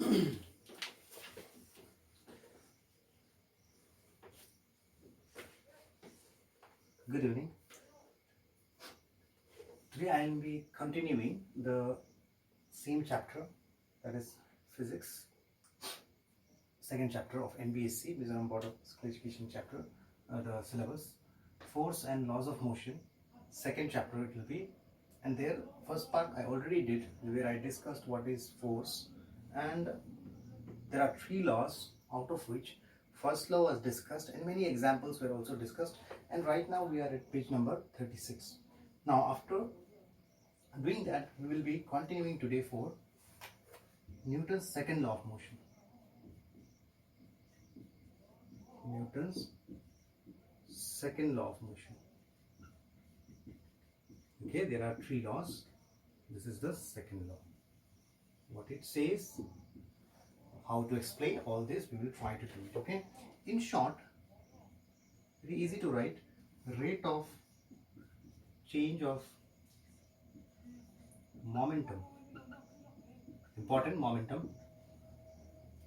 Good evening. Today I will be continuing the same chapter, that is physics, second chapter of NBSC, Mizoram Board of School Education chapter, the syllabus, force and laws of motion. Second chapter it will be, and there first part I already did, where I discussed what is force, and there are three laws, out of which first law was discussed and many examples were also discussed, and right now we are at page number 36. Now after doing that, we will be continuing today for Newton's second law of motion. Newton's second law of motion. Okay, there are three laws. This is the second law. What it says, how to explain all this, we will try to do it. Okay, in short, very easy to write, rate of change of momentum, important momentum,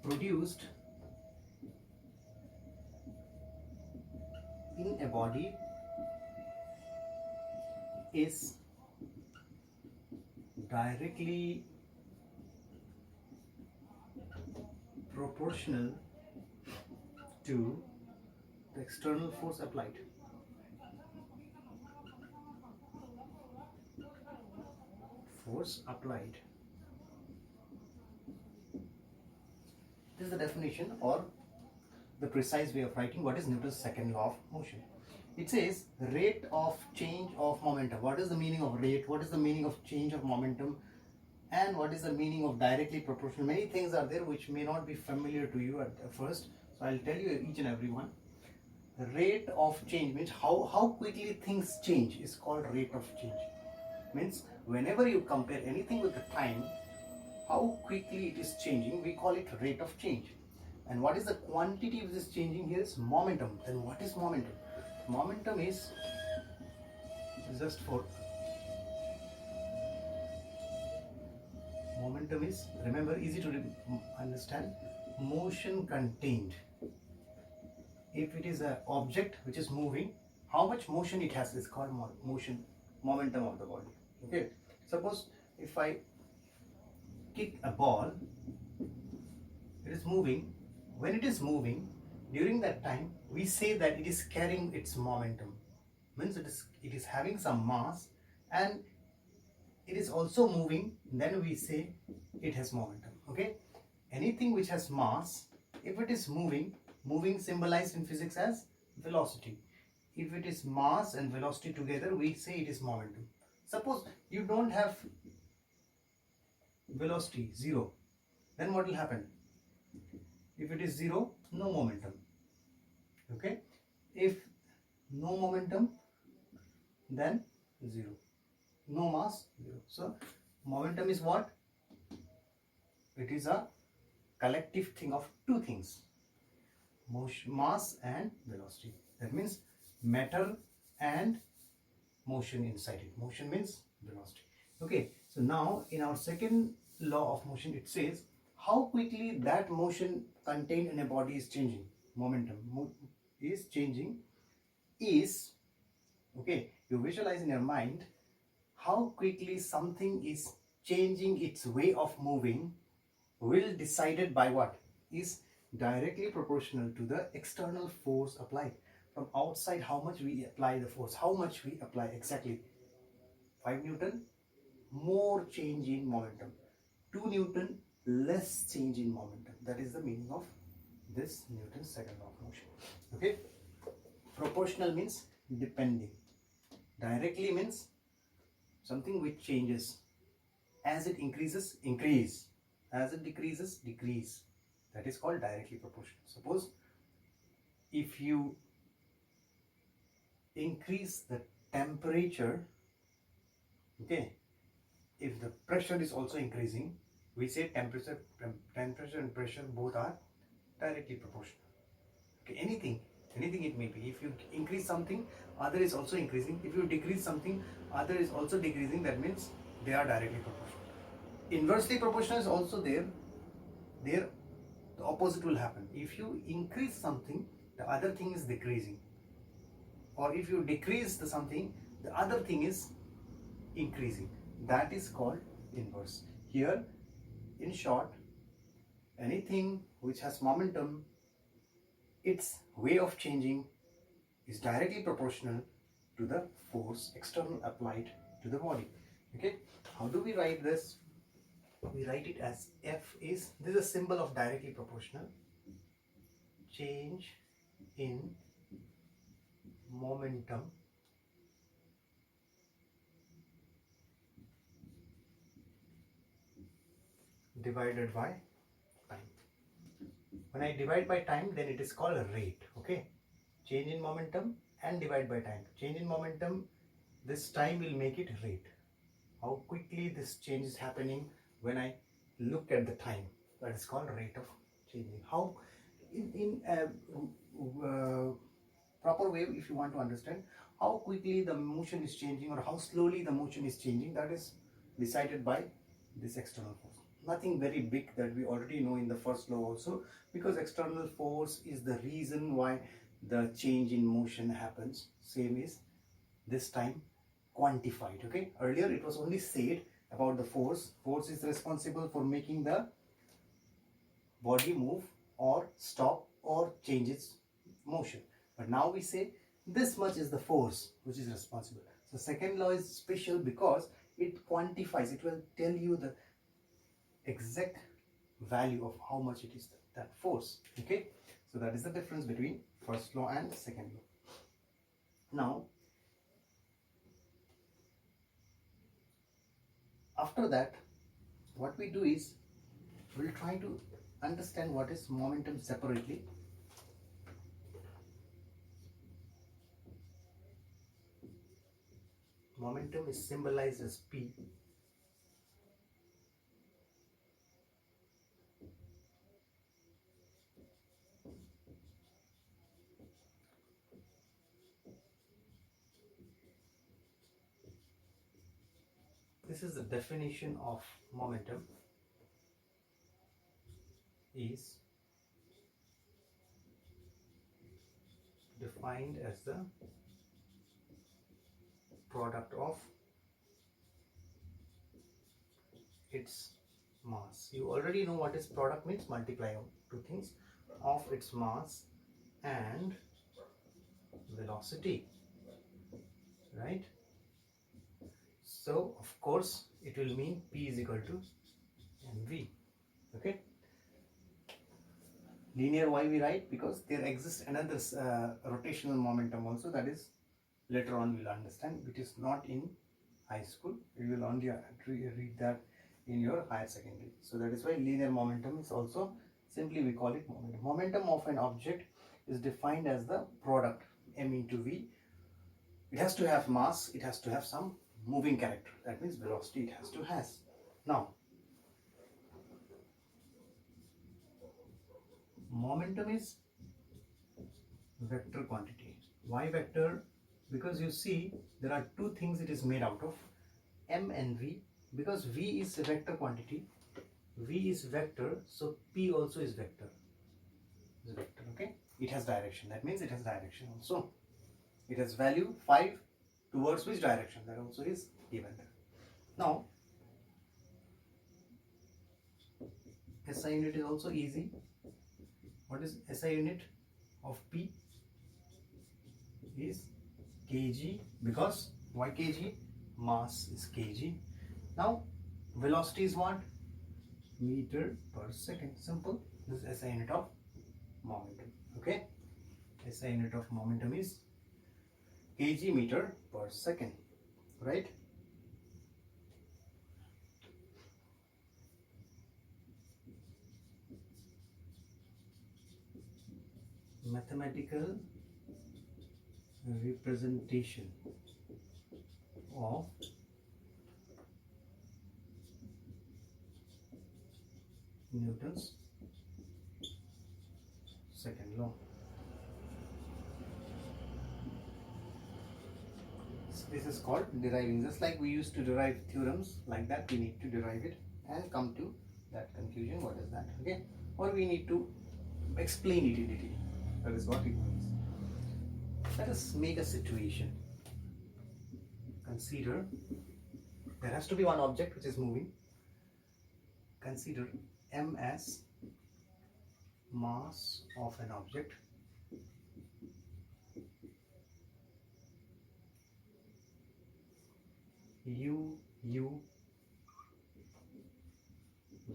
produced in a body is directly proportional to the external force applied. Force applied. This is the definition, or the precise way of writing what is Newton's second law of motion. It says rate of change of momentum. What is the meaning of rate? What is the meaning of change of momentum? And what is the meaning of directly proportional? Many things are there which may not be familiar to you at first. So I'll tell you each and every one. Rate of change means how quickly things change is called rate of change. Means whenever you compare anything with the time, how quickly it is changing, we call it rate of change. And what is the quantity which is changing here is momentum. Then what is momentum? Momentum is just for momentum is, remember, easy to understand, motion contained. If it is an object which is moving, how much motion it has is called motion, momentum of the body. Okay, suppose if I kick a ball, it is moving. When it is moving, during that time we say that it is carrying its momentum, means it is having some mass and it is also moving, then we say it has momentum. Okay, anything which has mass, if it is moving symbolized in physics as velocity. If it is mass and velocity together, we say it is momentum. Suppose you don't have velocity, zero, then what will happen? If it is zero, no momentum. Okay, if no momentum, then zero. No mass, zero. So momentum is what? It is a collective thing of two things, motion, mass and velocity. That means matter and motion inside it. Motion means velocity. Okay, so now in our second law of motion, it says how quickly that motion contained in a body is changing. Momentum is changing is, okay, you visualize in your mind how quickly something is changing its way of moving will decided by what? Is directly proportional to the external force applied. From outside, how much we apply the force, how much we apply exactly. 5 Newton, more change in momentum. 2 Newton, less change in momentum. That is the meaning of this Newton's second law of motion. Okay, proportional means depending. Directly means something which changes. As it increases, increase. As it decreases, decrease. That is called directly proportional. Suppose if you increase the temperature, okay, if the pressure is also increasing, we say temperature and pressure both are directly proportional. Okay, anything it may be. If you increase something, other is also increasing. If you decrease something, other is also decreasing. That means they are directly proportional. Inversely proportional is also there. there the opposite will happen. If you increase something, the other thing is decreasing, or if you decrease the something, the other thing is increasing. That is called inverse. Here, in short, anything which has momentum, its way of changing is directly proportional to the force external applied to the body. Okay, how do we write this? We write it as F is, this is a symbol of directly proportional. Change in momentum divided by time. When I divide by time, then it is called a rate. Okay, change in momentum and divide by time. Change in momentum, this time will make it rate. How quickly this change is happening when I look at the time, that is called rate of changing. How in proper way, if you want to understand how quickly the motion is changing or how slowly the motion is changing, that is decided by this external force. Nothing very big, that we already know in the first law also, because external force is the reason why the change in motion happens. Same is this time quantified. Okay, earlier it was only said about the force. Force is responsible for making the body move or stop or change its motion, but now we say this much is the force which is responsible. So second law is special because it quantifies, it will tell you the exact value of how much it is, that force. Okay, so that is the difference between first law and second law. Now after that, what we do is we'll try to understand what is momentum separately. Momentum is symbolized as P. This is the definition of momentum, is defined as the product of its mass. You already know what is product means, multiply of two things, of its mass and velocity, right? So of course it will mean P is equal to mv. Okay, linear why we write, because there exists another rotational momentum also, that is later on we'll understand. It is not in high school, you will only read that in your higher secondary. So that is why linear momentum is also, simply we call it momentum. Momentum of an object is defined as the product m into v. It has to have mass, it has to have some moving character, that means velocity it has to has. Now momentum is vector quantity. Why vector? Because you see there are two things it is made out of, m and v. Because v is a vector quantity, v is vector, so p also is vector. Is vector. Okay, it has direction, that means it has direction also. It has value 5 towards which direction, that also is given there. Now SI unit is also easy. What is SI unit of P? Is kg, because why kg? Mass is kg. Now velocity is what? Meter per second. Simple. This is SI unit of momentum. Okay, SI unit of momentum is kg meter per second, right? Mathematical representation of Newton's second law. This is called deriving. Just like we used to derive theorems, like that we need to derive it and come to That confusion, what is that? Okay, or we need to explain it in detail. That is what it means. Let us make a situation. Consider there has to be one object which is moving. Consider m as mass of an object, u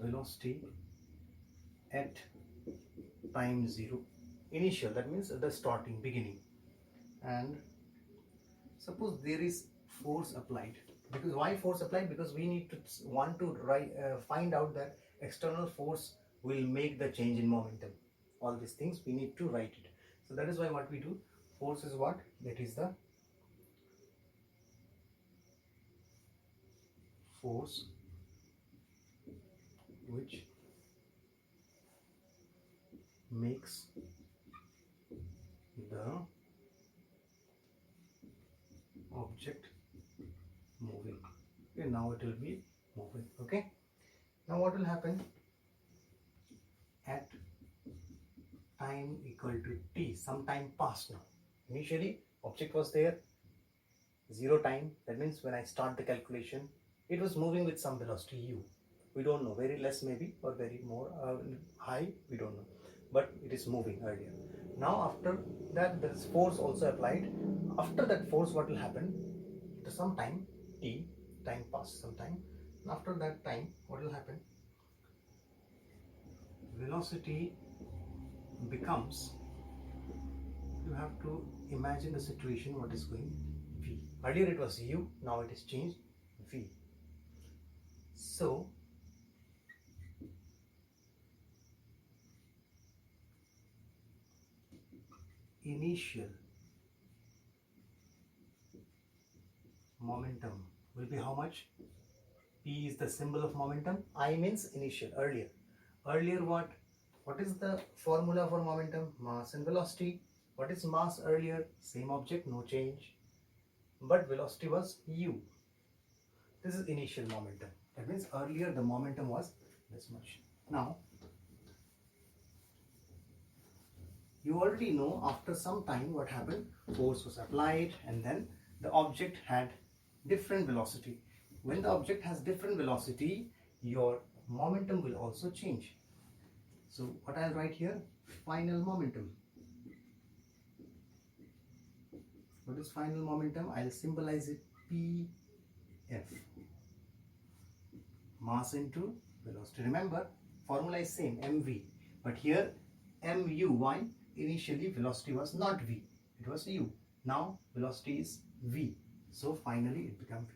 velocity at time 0 initial, that means the starting beginning, and suppose there is force applied. Because why force applied? Because we need to want to find out that external force will make the change in momentum. All these things we need to write it. So that is why what we do, force is what? That is the force which makes the object moving. Okay, now it will be moving. Okay, now what will happen at time equal to t? Some time passed now. Initially object was there, 0 time, that means when I start the calculation it was moving with some velocity u. We don't know, very less maybe or very more high, we don't know, but it is moving earlier. Now after that there is force also applied. After that force, what will happen? To some time t, time passed some time, and after that time what will happen? Velocity becomes, you have to imagine the situation, what is going v. Earlier it was u, now it is changed v. So initial momentum will be how much? P is the symbol of momentum. I means initial, earlier. Earlier what? What is the formula for momentum? Mass and velocity. What is mass earlier? Same object, no change. But velocity was u. This is initial momentum. That means earlier the momentum was this much. Now, you already know after some time what happened. Force was applied and then the object had different velocity. When the object has different velocity, your momentum will also change. So what I'll write here? Final momentum. What is final momentum? I'll symbolize it PF. Mass into velocity. Remember, formula is same, mv. But here, mu. Why? Initially, velocity was not v. It was u. Now, velocity is v. So, finally, it becomes v.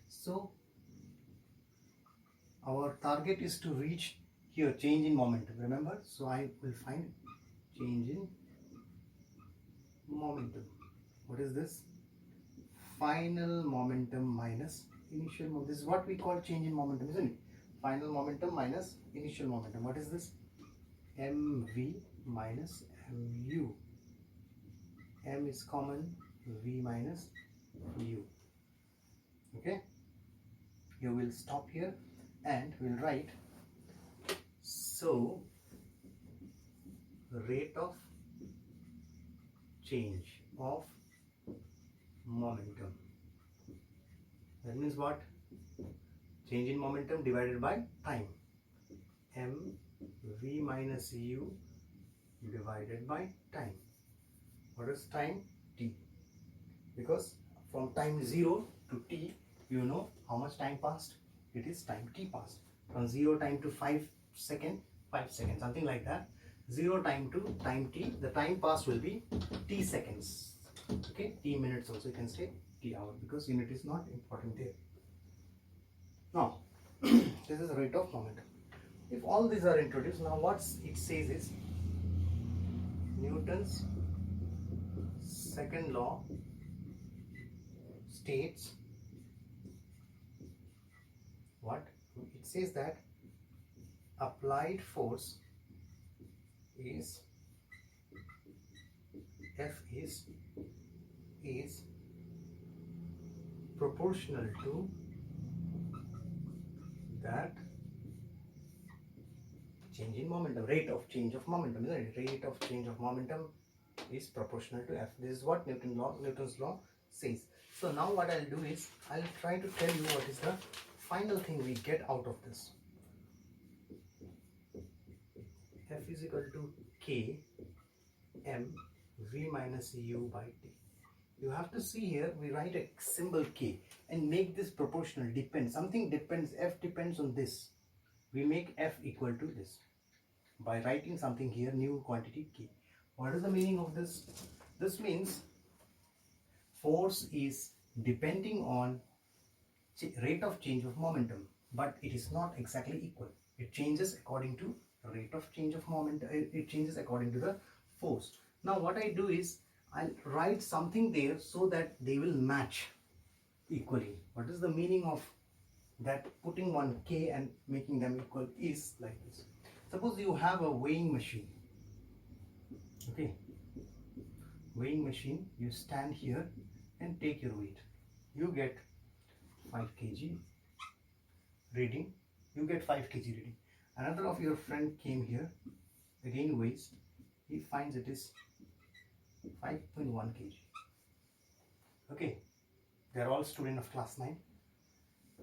So, our target is to reach here, change in momentum. Remember? So, I will find change in momentum. What is this? Final momentum minus initial momentum. This is what we call change in momentum, isn't it? Final momentum minus initial momentum. What is this? mv minus mu. M is common, v minus u. Okay? You will stop here and we'll write, so rate of change of momentum. That means what? Change in momentum divided by time. mv minus u divided by time. What is time? T. Because from time 0 to t, you know how much time passed? It is time t passed. From 0 time to 5 seconds, something like that. 0 time to time t, the time passed will be t seconds. Okay, t minutes also you can say, t hour, because unit is not important there. Now, this is the rate of momentum. If all these are introduced, now what it says is Newton's second law states what? It says that applied force is F is proportional to that change in momentum, rate of change of momentum, isn't it? Rate of change of momentum is proportional to F. This is what Newton's law says. So now what I'll do is I'll try to tell you what is the final thing we get out of this. F is equal to K M V minus U by T. You have to see here, we write a symbol K and make this proportional, depends. Something depends, F depends on this. We make F equal to this by writing something here, new quantity K. What is the meaning of this? This means force is depending on rate of change of momentum, but it is not exactly equal. It changes according to rate of change of momentum. It changes according to the force. Now what I do is I'll write something there so that they will match equally. What is the meaning of that? Putting one K and making them equal is like this. Suppose you have a weighing machine. Okay, weighing machine, you stand here and take your weight. You get 5 kg reading. You get 5 kg reading. Another of your friend came here, again weighs. He finds it is 5.1 kg. Okay, they are all student of class 9.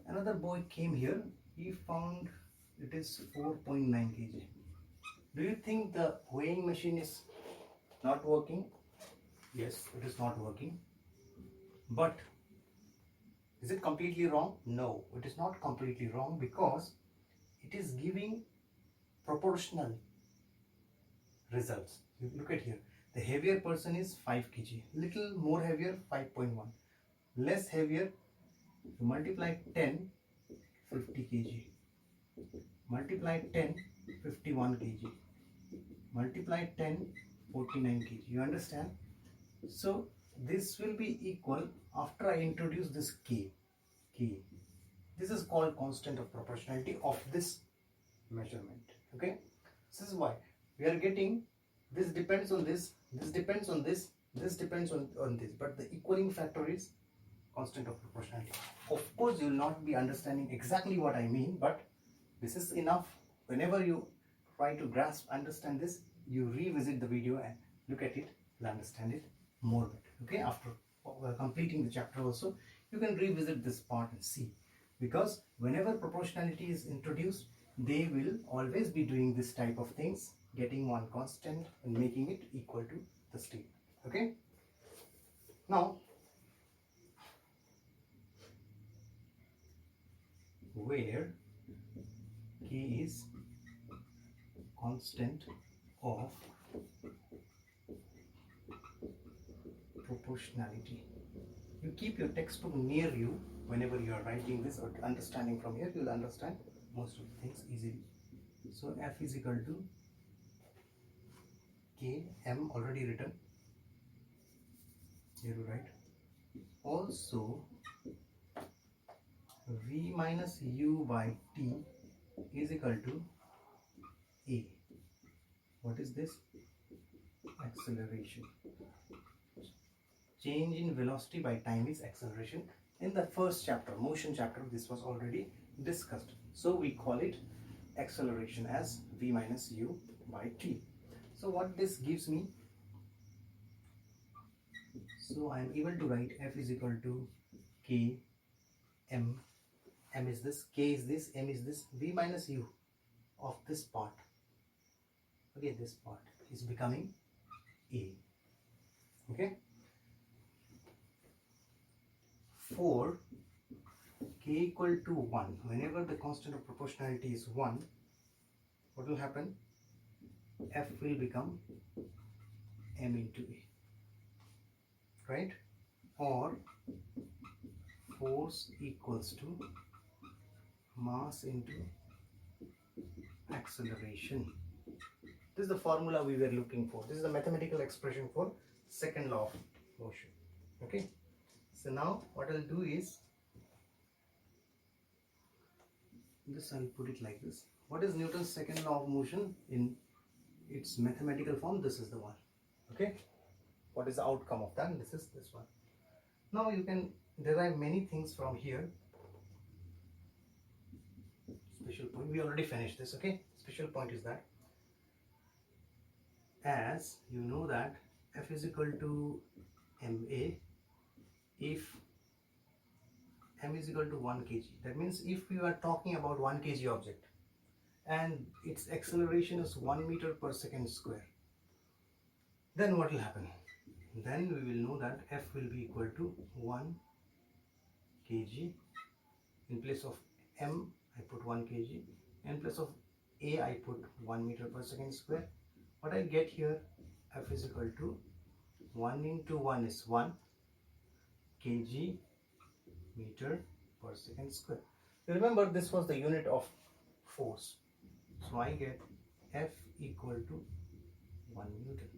Another boy came here, he found it is 4.9 kg. Do you think the weighing machine is not working? Yes, it is not working. But is it completely wrong? No, it is not completely wrong, because it is giving proportional results. You look at here, the heavier person is 5 kg, little more heavier 5.1, less heavier, you multiply 10, 50 kg, multiply 10, 51 kg, multiply 10, 49 kg. You understand? So this will be equal after I introduce this K. This is called constant of proportionality of this measurement. Okay, this is why we are getting this depends on this, this depends on this, this depends on this, but the equaling factor is constant of proportionality. Of course, you will not be understanding exactly what I mean, but this is enough. Whenever you try to understand this, you revisit the video and look at it, you'll understand it more better. Okay, after completing the chapter also, you can revisit this part and see, because whenever proportionality is introduced, they will always be doing this type of things, getting one constant and making it equal to the statement. Okay, now where K is constant of proportionality, you keep your textbook near you whenever you are writing this, or understanding from here, you will understand most of the things easily. So F is equal to K M, already written here to write. Also V minus U by T is equal to A. What is this? Acceleration. Change in velocity by time is acceleration. In the first chapter, motion chapter, this was already discussed. So we call it acceleration as V minus U by T. So what this gives me, so I am able to write F is equal to K M. M is this, K is this, M is this, V minus U of this part. Okay, this part is becoming A. Okay. For K equal to 1, whenever the constant of proportionality is 1, what will happen? F will become M into A, right? Or force equals to mass into acceleration. This is the formula we were looking for. This is the mathematical expression for second law of motion. Okay. So now what I'll do is, this I'll put it like this. What is Newton's second law of motion in its mathematical form? This is the one. Okay. What is the outcome of that? This is this one. Now you can derive many things from here. special point. We already finished this, okay? Special point is that, as you know that F is equal to ma if m is equal to 1 kg. That means if we are talking about 1 kg object and its acceleration is 1 meter per second square, then what will happen? Then we will know that F will be equal to 1 kg. In place of m I put 1 kg, in place of a I put 1 meter per second square. What I get here, F is equal to 1 into 1 is 1 kg meter per second square. Remember, this was the unit of force, so I get F equal to 1 Newton.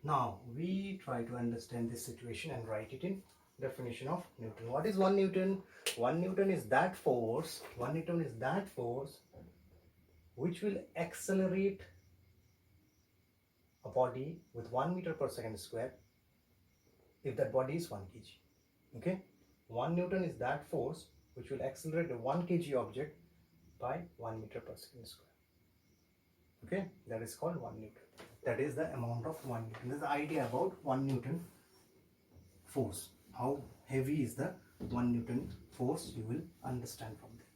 Now we try to understand this situation and write it in definition of Newton. What is 1 Newton? 1 Newton is that force, 1 Newton is that force which will accelerate a body with 1 meter per second square if that body is 1 kg. Okay, 1 Newton is that force which will accelerate a 1 kg object by 1 meter per second square. Okay, that is called 1 Newton. That is the amount of 1 Newton. This is the idea about 1 Newton force. How heavy is the 1 Newton force, you will understand from there.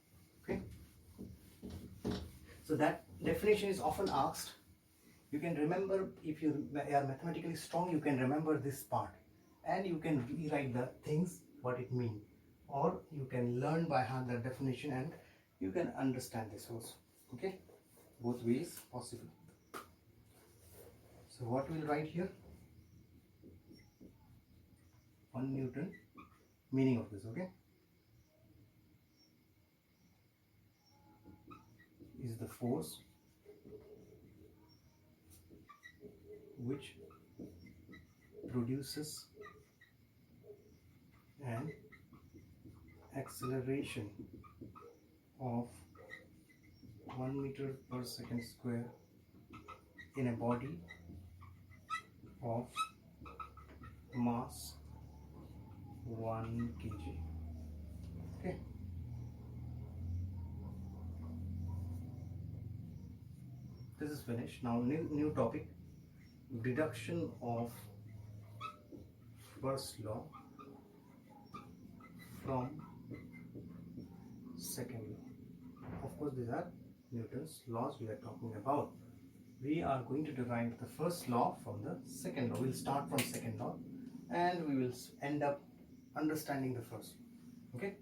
Okay, so that definition is often asked. You can remember, if you are mathematically strong, you can remember this part and you can rewrite the things what it means, or you can learn by heart the definition and you can understand this also. Okay, both ways possible. So what we'll write here, 1 Newton, meaning of this, okay, is the force which produces an acceleration of 1 meter per second square in a body of mass 1 kg. Okay, this is finished. Now new topic, deduction of first law from second law. Of course, these are Newton's laws we are talking about. We are going to derive the first law from the second law. We'll start from second law and we will end up understanding the first law. Okay,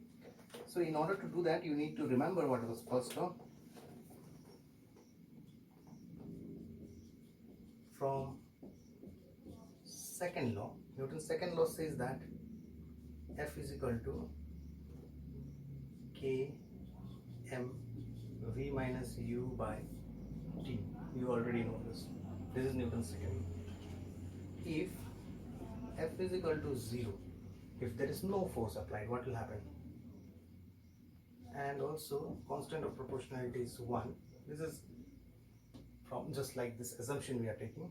so in order to do that, you need to remember what was first law. From second law, Newton's second law says that F is equal to K m v minus u by t. You already know this. This is Newton's second law. If F is equal to 0, if there is no force applied, what will happen? And also constant of proportionality is 1. This is from just like this assumption we are taking.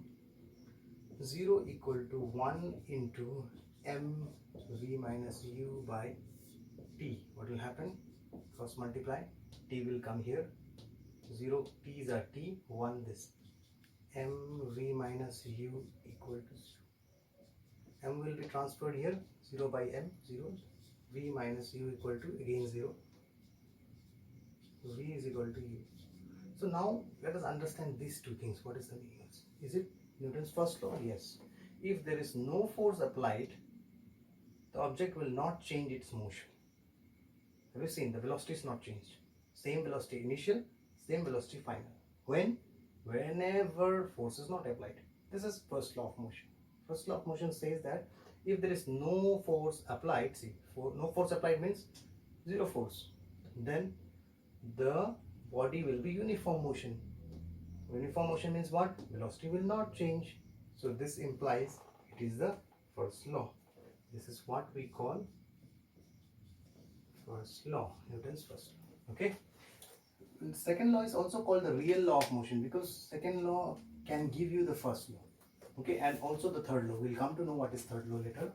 0 equal to 1 into m v minus u by t. What will happen? First multiply, t will come here, 0 t's are t, 1 this, m v minus u equal to 0. M will be transferred here, 0 by m, 0, v minus u equal to again 0, v is equal to u. So now let us understand these two things. What is the meaning of this? Is it Newton's first law? Yes. If there is no force applied, the object will not change its motion. Have you seen? The velocity is not changed. Same velocity initial, same velocity final. When? Whenever force is not applied. This is first law of motion. First law of motion says that if there is no force applied, see, no force applied means zero force, then the body will be uniform motion. Uniform motion means what? Velocity will not change. So this implies it is the first law. This is what we call first law, Newton's first law. Okay. And second law is also called the real law of motion because second law can give you the first law. Okay, and also the third law. We'll come to know what is third law later.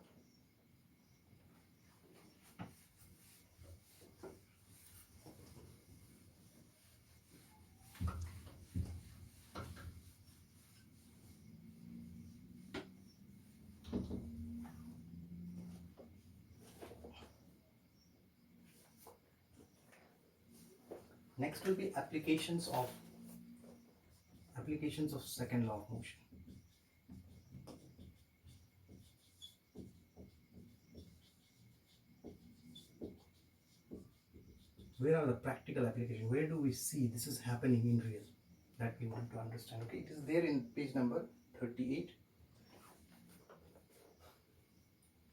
Next will be applications of second law of motion. Where are the practical applications? Where do we see this is happening in real? That we want to understand. Okay, it is there in page number 38.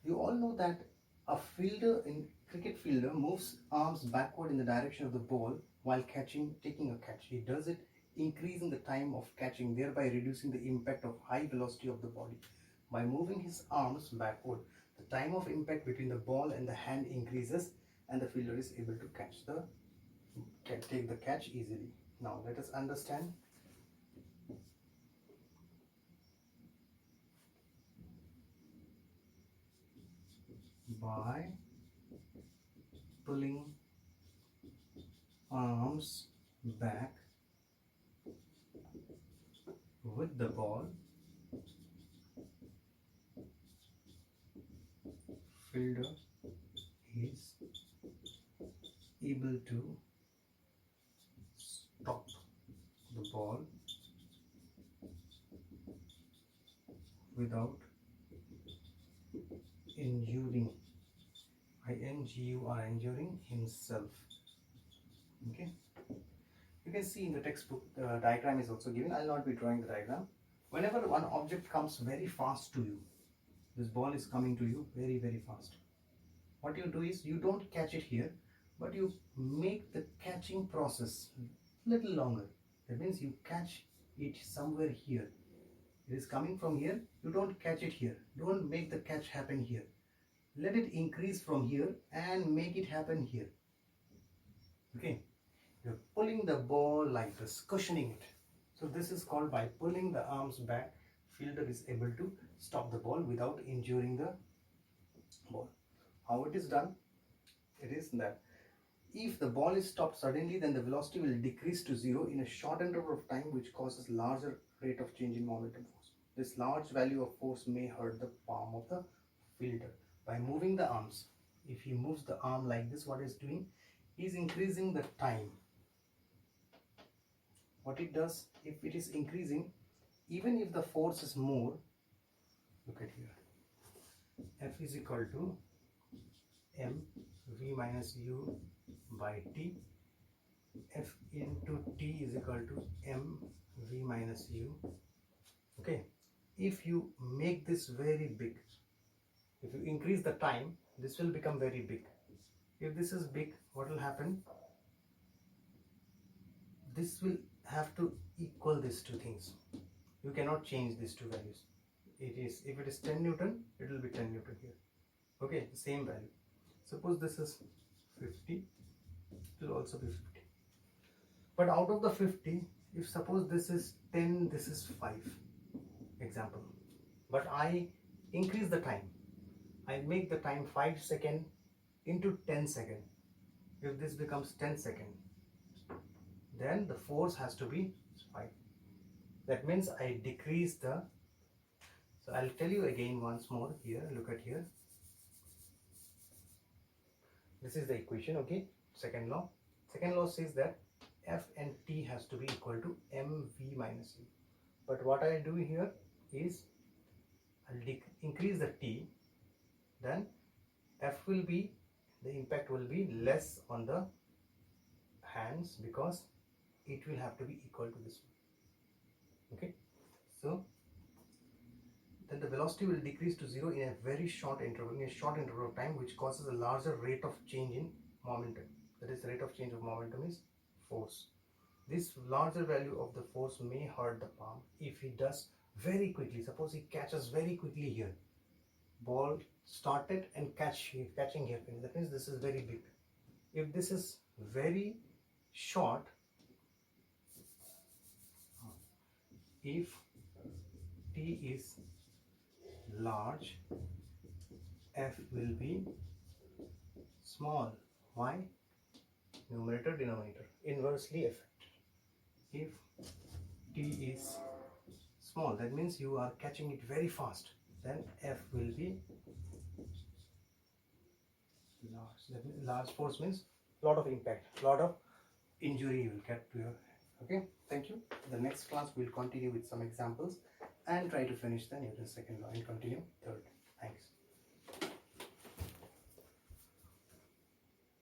You all know that a cricket fielder moves arms backward in the direction of the ball while taking a catch. He does it increasing the time of catching, thereby reducing the impact of high velocity of the body. By moving his arms backward, the time of impact between the ball and the hand increases, and the fielder is able to take the catch easily. Now let us understand. By pulling arms back with the ball, fielder is able to stop the ball without injuring himself. Okay, you can see in the textbook diagram is also given. I'll not be drawing the diagram. Whenever one object comes very fast to you, this ball is coming to you very, very fast. What you do is you don't catch it here, but you make the catching process little longer. That means you catch it somewhere here. It is coming from here. You don't catch it here. Don't make the catch happen here. Let it increase from here and make it happen here. Okay, you're pulling the ball like this, cushioning it. So this is called, by pulling the arms back, fielder is able to stop the ball without injuring the ball. How it is done? It is that if the ball is stopped suddenly, then the velocity will decrease to zero in a short interval of time, which causes larger rate of change in momentum force. This large value of force may hurt the palm of the fielder. By moving the arms, if he moves the arm like this, what is doing? He is increasing the time. What it does, if it is increasing, even if the force is more, look at here, F is equal to m v minus u by t. F into t is equal to m v minus u. Okay, if you make this very big, if you increase the time, this will become very big. If this is big, what will happen? This will have to equal these two things. You cannot change these two values. If it is 10 Newton, it will be 10 Newton here. Okay, the same value. Suppose this is 50, it will also be 50. But out of the 50, if suppose this is 10, this is 5, example. But I increase the time. I make the time 5 seconds into 10 seconds. If this becomes 10 seconds, then the force has to be 5. That means I decrease the, so I'll tell you again once more here, look at here. This is the equation, okay? Second law. Second law says that F and T has to be equal to mv minus u. But what I do here is I'll increase the T, then F will be, the impact will be less on the hands because it will have to be equal to this one. Okay, so then the velocity will decrease to zero in a very short interval, of time, which causes a larger rate of change in momentum. That is, the rate of change of momentum is force. This larger value of the force may hurt the palm if he does very quickly. Suppose he catches very quickly here. Ball started and catching here. That means this is very big. If this is very short, if T is large, F will be small. Why? Numerator, denominator, inversely effect. If T is small, that means you are catching it very fast, then F will be large. That means large force means lot of impact, lot of injury you will get to your head. Okay, thank you. The next class we'll continue with some examples and try to finish the Newton's second law and continue third. Thanks.